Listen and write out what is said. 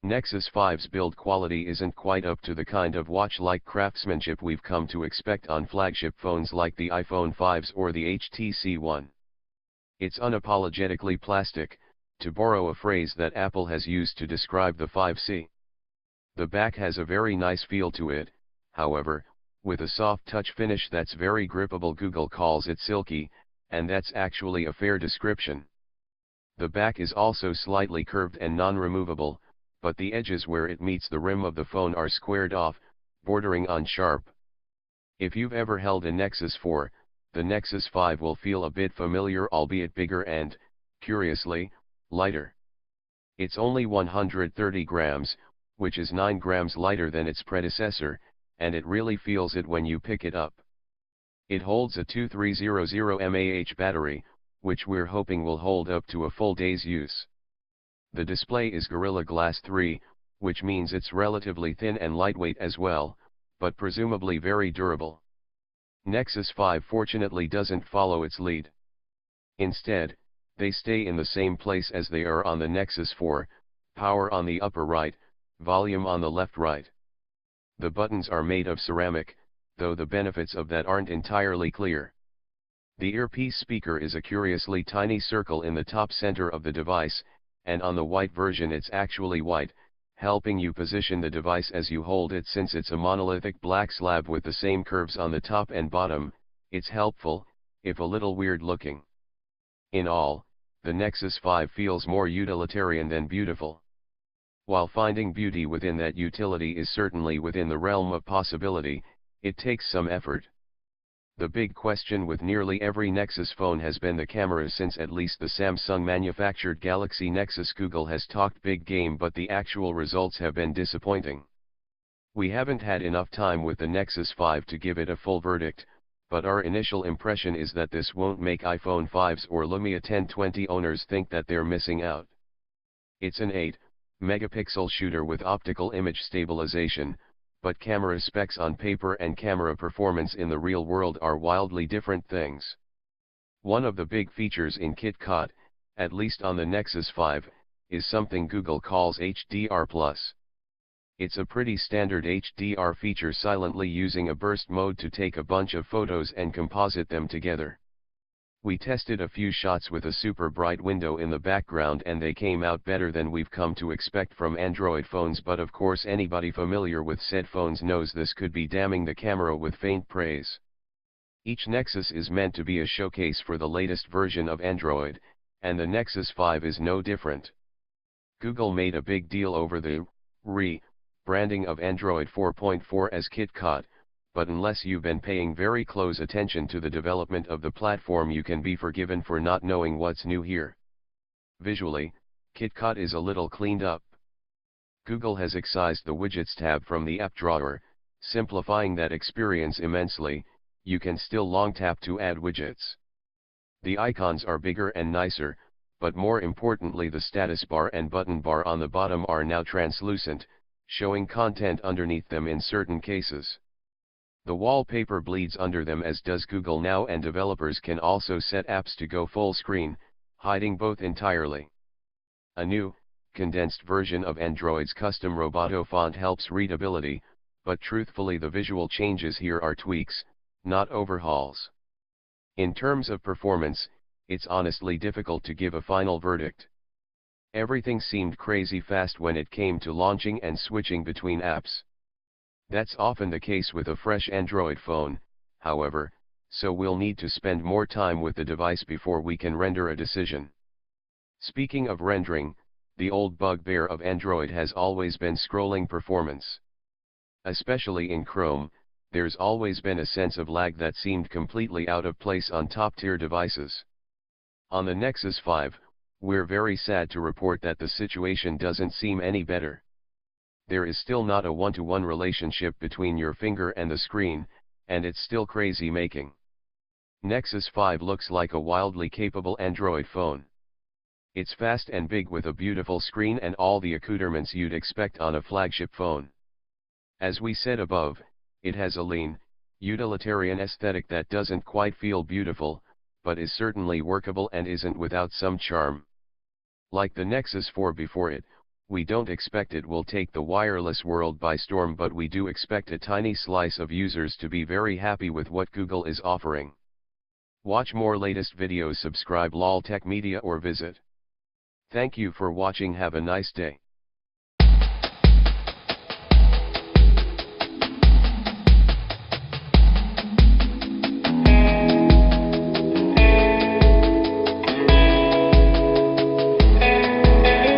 Nexus 5's build quality isn't quite up to the kind of watch-like craftsmanship we've come to expect on flagship phones like the iPhone 5s or the HTC One. It's unapologetically plastic, to borrow a phrase that Apple has used to describe the 5C. The back has a very nice feel to it, however, with a soft touch finish that's very grippable. Google calls it silky, and that's actually a fair description. The back is also slightly curved and non-removable, but the edges where it meets the rim of the phone are squared off, bordering on sharp. If you've ever held a Nexus 4, the Nexus 5 will feel a bit familiar, albeit bigger and, curiously, lighter. It's only 130 grams, which is 9 grams lighter than its predecessor, and it really feels it when you pick it up. It holds a 2300 mAh battery, which we're hoping will hold up to a full day's use. The display is Gorilla Glass 3, which means it's relatively thin and lightweight as well, but presumably very durable. Nexus 5 fortunately doesn't follow its lead. Instead, they stay in the same place as they are on the Nexus 4, power on the upper right, volume on the left right. The buttons are made of ceramic, though the benefits of that aren't entirely clear. The earpiece speaker is a curiously tiny circle in the top center of the device, and on the white version it's actually white, helping you position the device as you hold it. Since it's a monolithic black slab with the same curves on the top and bottom, it's helpful, if a little weird looking. In all, the Nexus 5 feels more utilitarian than beautiful. While finding beauty within that utility is certainly within the realm of possibility, it takes some effort. The big question with nearly every Nexus phone has been the camera. Since at least the Samsung-manufactured Galaxy Nexus, Google has talked big game, but the actual results have been disappointing. We haven't had enough time with the Nexus 5 to give it a full verdict, but our initial impression is that this won't make iPhone 5s or Lumia 1020 owners think that they're missing out. It's an 8-megapixel shooter with optical image stabilization, but camera specs on paper and camera performance in the real world are wildly different things. One of the big features in KitKat, at least on the Nexus 5, is something Google calls HDR+. It's a pretty standard HDR feature, silently using a burst mode to take a bunch of photos and composite them together. We tested a few shots with a super bright window in the background and they came out better than we've come to expect from Android phones, but of course anybody familiar with said phones knows this could be damning the camera with faint praise. Each Nexus is meant to be a showcase for the latest version of Android, and the Nexus 5 is no different. Google made a big deal over the re-branding of Android 4.4 as KitKat, but unless you've been paying very close attention to the development of the platform, you can be forgiven for not knowing what's new here. Visually, KitKat is a little cleaned up. Google has excised the Widgets tab from the app drawer, simplifying that experience immensely. You can still long tap to add widgets. The icons are bigger and nicer, but more importantly the status bar and button bar on the bottom are now translucent, showing content underneath them in certain cases. The wallpaper bleeds under them, as does Google Now, and developers can also set apps to go full screen, hiding both entirely. A new, condensed version of Android's custom Roboto font helps readability, but truthfully the visual changes here are tweaks, not overhauls. In terms of performance, it's honestly difficult to give a final verdict. Everything seemed crazy fast when it came to launching and switching between apps. That's often the case with a fresh Android phone, however, so we'll need to spend more time with the device before we can render a decision. Speaking of rendering, the old bugbear of Android has always been scrolling performance. Especially in Chrome, there's always been a sense of lag that seemed completely out of place on top-tier devices. On the Nexus 5, we're very sad to report that the situation doesn't seem any better. There is still not a one-to-one relationship between your finger and the screen, and it's still crazy making. Nexus 5 looks like a wildly capable Android phone. It's fast and big with a beautiful screen and all the accoutrements you'd expect on a flagship phone. As we said above, it has a lean, utilitarian aesthetic that doesn't quite feel beautiful, but is certainly workable and isn't without some charm. Like the Nexus 4 before it, We don't expect it will take the wireless world by storm, but we do expect a tiny slice of users to be very happy with what Google is offering. Watch more latest videos, subscribe LOL Tech Media or visit. Thank you for watching, have a nice day.